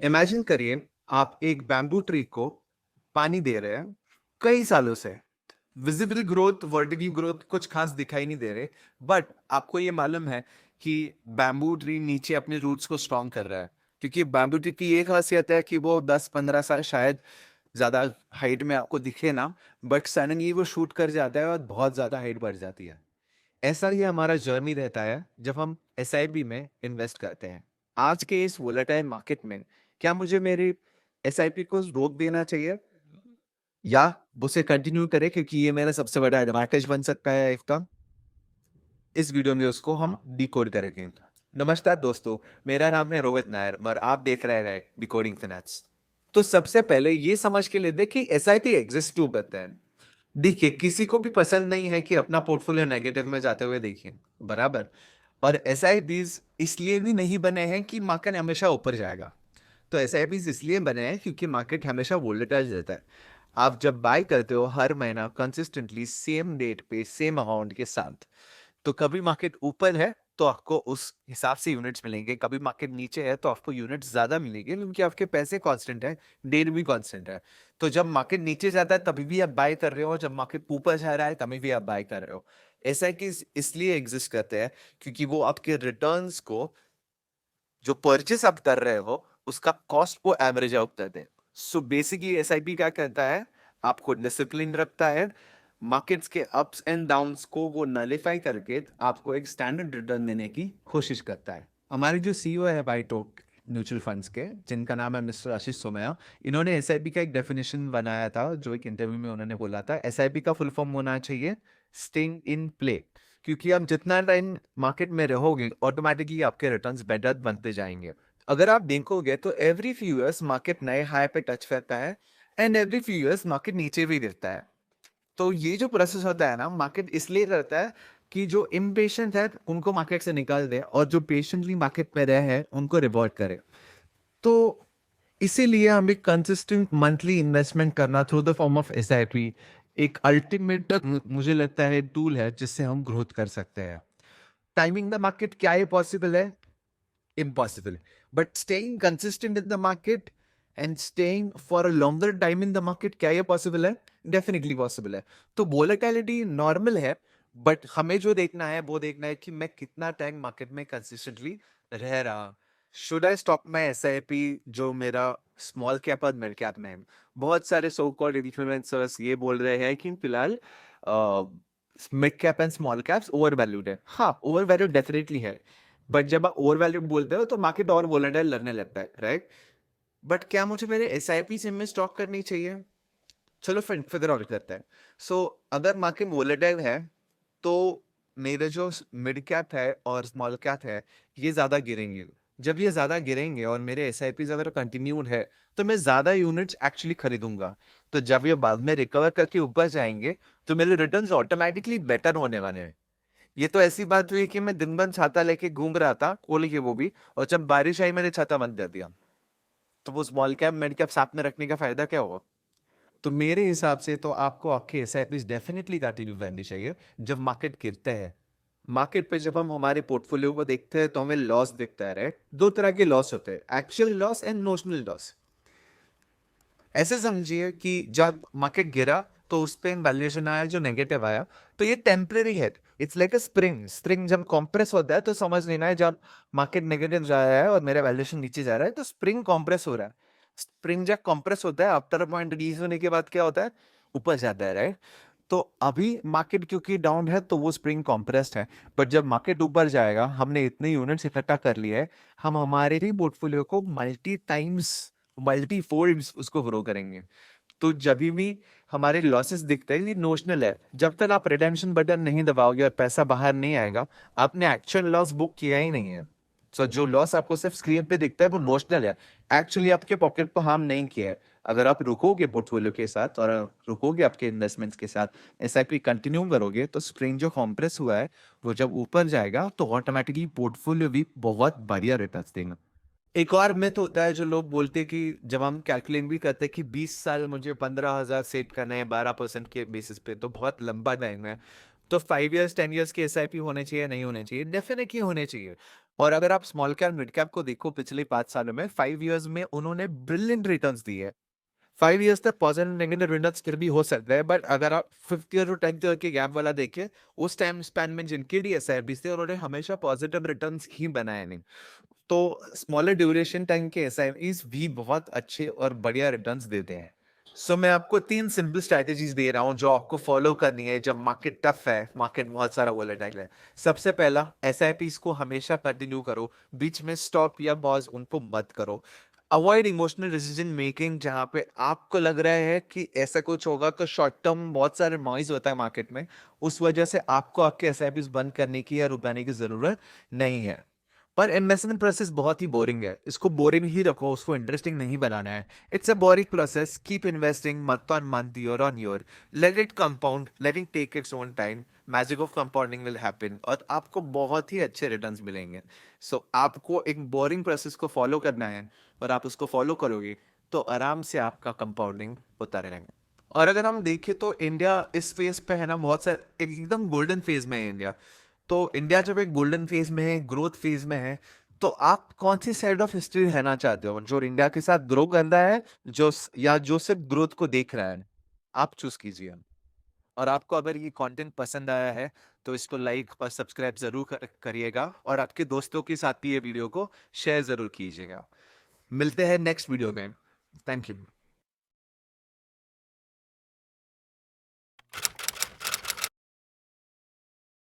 Imagine करिए आप एक बैम्बू ट्री को पानी दे रहे हैं कई सालों से। विजिबल ग्रोथ, वर्टिकल ग्रोथ कुछ खास दिखाई नहीं दे रहे, बट आपको ये मालूम है कि बैम्बू ट्री नीचे अपने रूट्स को स्ट्रॉन्ग कर रहा है, क्योंकि बैम्बू ट्री की ये खासियत है कि वो 10-15 साल शायद ज़्यादा हाइट में आपको दिखे ना, बट सडनली वो शूट कर जाता है और बहुत ज़्यादा हाइट बढ़ जाती है। ऐसा ही हमारा जर्नी रहता है जब हम एसआईपी में इन्वेस्ट करते हैं। आज के इस वोलेटाइल मार्केट में क्या मुझे मेरी एसआईपी को रोक देना चाहिए या उसे कंटिन्यू करें, क्योंकि ये मेरा सबसे बड़ा एडवांटेज बन सकता है इसका। इस वीडियो में उसको हम डिकोड करेंगे। नमस्कार दोस्तों, मेरा नाम है रोहित नायर और आप देख रहे हैं डिकोडिंग फाइनेंस। तो सबसे पहले ये समझ के लेते कि एसआईपी एग्जिस्ट क्यों करते हैं। देखिए, किसी को भी पसंद नहीं है कि अपना पोर्टफोलियो नेगेटिव में जाते हुए देखिए, बराबर। और एसआईपीज इसलिए भी नहीं बने हैं कि मार्केट हमेशा ऊपर जाएगा। तो एसआईपीज इसलिए बने हैं क्योंकि मार्केट हमेशा वोलेटाइल रहता है। आप जब बाय करते हो हर महीना कंसिस्टेंटली सेम डेट पे सेम अमाउंट के साथ, तो कभी मार्केट ऊपर है तो आपको उस हिसाब से यूनिट्स मिलेंगे, कभी मार्केट नीचे है तो आपको यूनिट्स ज्यादा मिलेंगे, क्योंकि आपके पैसे कांस्टेंट है, डेट भी कांस्टेंट है। तो जब मार्केट नीचे जाता है तभी भी आप बाय कर रहे हो, जब मार्केट ऊपर जा रहा है तभी भी आप बाय कर रहे हो। ऐसा है कि इसलिए एग्जिस्ट करते हैं क्योंकि वो आपके रिटर्न्स को, जो परचेस आप कर रहे हो उसका कॉस्ट को एवरेज आउट करते हैं। सो बेसिकली एसआईपी क्या करता है, आपको डिसिप्लिन रखता है, मार्केट्स के अप्स एंड डाउन्स को वो नलिफाई करके आपको एक स्टैंडर्ड रिटर्न देने की कोशिश करता है। हमारे जो सीईओ है बाइटोक म्यूचुअल फंड्स के, जिनका नाम है मिस्टर आशीष सोमया, इन्होंने एसआईपी का एक डेफिनेशन बनाया था, जो एक इंटरव्यू में उन्होंने बोला था एसआईपी का फुल फॉर्म होना चाहिए स्टेइंग इन प्ले। क्योंकि आप जितना टाइम मार्केट में रहोगे ऑटोमेटिकली आपके रिटर्न्स बेटर बनते जाएंगे। अगर आप देखोगे तो एवरी फ्यू इयर्स मार्केट नए हाई पे टच करता है and every few years market नीचे भी गिरता है। तो ये जो प्रोसेस होता है ना, मार्केट इसलिए रहता है कि जो इम्पेशेंट है उनको मार्केट से निकाल दे और जो पेशेंटली मार्केट में रहे हैं उनको रिवॉर्ड करे। तो इसीलिए हमें कंसिस्टेंट मंथली इन्वेस्टमेंट करना through the form of SIP एक अल्टीमेट मुझे लगता है टूल है जिससे हम ग्रोथ कर सकते हैं। टाइमिंग द मार्केट क्या ये पॉसिबल है? Impossible. But staying consistent in the market and staying for a longer time in the market, क्या ये पॉसिबल है? डेफिनेटली पॉसिबल है। तो वोलेटिलिटी नॉर्मल है, बट हमें जो देखना है वो देखना है कि मैं कितना टाइम मार्केट में कंसिस्टेंटली रह रहा। Should I stop my SIP जो मेरा स्मॉल कैप और मिड कैप में है? बहुत सारे सो कॉल्ड इन्फ्लुएंसर्स ये बोल रहे हैं कि फिलहाल mid cap and small caps over valued है। हाँ, ओवर वैल्यूड डेफिनेटली है, बट जब आप ओवर वैल्यूड बोलते हो तो मार्केट और वोलेटाइल लगने लगता है, राइट? बट क्या मुझे मेरे एसआईपी से में स्टॉक करनी चाहिए? चलो फिगर आउट करते हैं। सो अगर मार्केट वोलेटाइल है तो मेरे जो मिड कैप है और स्मॉल कैप है ये ज्यादा गिरेंगे। जब ये ज्यादा गिरेंगे और मेरे एसआईपी अगर कंटिन्यूड है तो मैं ज्यादा यूनिट्स एक्चुअली खरीदूंगा। तो जब ये बाद में रिकवर करके ऊपर जाएंगे तो मेरे रिटर्न्स ऑटोमेटिकली बेटर होने वाले हैं। ये तो ऐसी बात हुई कि मैं दिन भर छाता लेके घूम रहा था, कोहली के वो भी, और जब बारिश आई मैंने छाता बंद कर दिया। तो वो स्मॉल कैप मिड कैप साथ में रखने का फायदा क्या होगा? तो मेरे हिसाब से तो आपको आपके एसआईपीज डेफिनेटली कंटिन्यू करनी चाहिए जब मार्केट गिरते हैं। मार्केट पे जब हम हमारे पोर्टफोलियो को देखते हैं तो हमें लॉस दिखता है, राइट? दो तरह के लॉस होते हैं, actual loss and notional loss. ऐसे समझिए कि जब मार्केट गिरा तो उस पे वैल्यूएशन आया जो नेगेटिव आया, तो ये टेम्परेरी है। It's like a spring. Spring जब कॉम्प्रेस होता है तो समझ लेना है जब मार्केट नेगेटिव जा रहा है और मेरा वैल्यूएशन नीचे जा रहा है तो स्प्रिंग कॉम्प्रेस हो रहा है। स्प्रिंग जब कॉम्प्रेस होता है आफ्टर पॉइंट रिलीज होने के बाद क्या होता है? ऊपर जाता है, राइट? तो अभी मार्केट क्योंकि डाउन है तो वो स्प्रिंग कॉम्प्रेस्ड है, बट जब मार्केट ऊपर जाएगा हमने इतने यूनिट्स इकट्ठा कर लिए है, हम हमारे ही पोर्टफोलियो को मल्टी टाइम्स, मल्टी फोल्ड्स उसको ग्रो करेंगे। तो जब भी हमारे लॉसेस दिखते हैं ये नोशनल है। जब तक आप रिडेम्पशन बटन नहीं दबाओगे और पैसा बाहर नहीं आएगा, आपने एक्चुअल लॉस बुक किया ही नहीं है। सो जो लॉस आपको सिर्फ स्क्रीन पे दिखता है वो नोशनल है, एक्चुअली आपके पॉकेट को हार्म नहीं किया है। अगर आप रुकोगे पोर्टफोलियो के साथ और रुकोगे आपके इन्वेस्टमेंट्स के साथ, एसआईपी कंटिन्यू करोगे, तो स्प्रिंग जो कॉम्प्रेस हुआ है वो जब ऊपर जाएगा तो ऑटोमेटिकली पोर्टफोलियो भी बहुत बढ़िया रिटर्न्स देगा। एक और मिथ होता है जो लोग बोलते हैं कि जब हम कैलकुलेट भी करते हैं कि 20 साल मुझे 15,000 सेट करना है 12% के बेसिस पे, तो बहुत लंबा टाइम है। तो 5 इयर्स 10 इयर्स की एसआईपी होने चाहिए, नहीं होने चाहिए? डेफिनेटली होने चाहिए। और अगर आप स्मॉल कैप मिड कैप को देखो पिछले 5 सालों में, 5 इयर्स में उन्होंने ब्रिलियंट रिटर्न्स दिए। 5 इयर्स तक पॉजिटिव नेगेटिव रिटर्न्स फिर भी हो सकते हैं, बट अगर आप 5th ईयर और 10th ईयर के गैप वाला देखें, उस टाइम स्पैन में जिनके लिए एसआईपीस थे उन्होंने हमेशा पॉजिटिव रिटर्न्स ही बनाए नहीं। तो स्मॉलर ड्यूरेशन टाइम के एसआईपीस भी बहुत अच्छे और बढ़िया रिटर्न्स देते हैं। सो मैं आपको 3 सिंपल स्ट्रैटेजीज दे रहा हूँ जो आपको फॉलो करनी है जब मार्केट टफ है, मार्केट बहुत सारा वोलेटाइल है। सबसे पहला, एसआईपीस को हमेशा कंटिन्यू करो, बीच में स्टॉप या पॉज उनको मत करो। अवॉइड इमोशनल डिसीजन मेकिंग, जहाँ पे आपको लग रहा है कि ऐसा कुछ होगा, तो शॉर्ट टर्म बहुत सारे नॉइज होता है मार्केट में, उस वजह से आपको आपके एसआईपीस बंद करने की या रुकाने की जरूरत नहीं है। पर इन्वेस्टमेंट प्रोसेस बहुत ही बोरिंग है, इसको बोरिंग ही रखो, उसको इंटरेस्टिंग नहीं बनाना है। It's a boring process, keep investing month on month, year on year, let it compound, let it take its own time, magic of compounding will happen और आपको बहुत ही अच्छे रिटर्न्स मिलेंगे। सो आपको एक बोरिंग प्रोसेस को फॉलो करना है और आप उसको फॉलो करोगे तो आराम से आपका कंपाउंडिंग होता रहेगा। और अगर हम देखें तो इंडिया इस फेज पे है ना, बहुत सारे एकदम गोल्डन फेज में है इंडिया। तो इंडिया जब एक गोल्डन फेज में है, ग्रोथ फेज में है, तो आप कौन सी साइड ऑफ हिस्ट्री रहना चाहते हो? जो इंडिया के साथ ग्रो कर रहा है, या जो सिर्फ ग्रोथ को देख रहा है? आप चूज कीजिए। और आपको अगर ये कंटेंट पसंद आया है तो इसको लाइक और सब्सक्राइब जरूर करिएगा और आपके दोस्तों के साथ भी ये वीडियो को शेयर जरूर कीजिएगा। मिलते हैं नेक्स्ट वीडियो में। Thank you.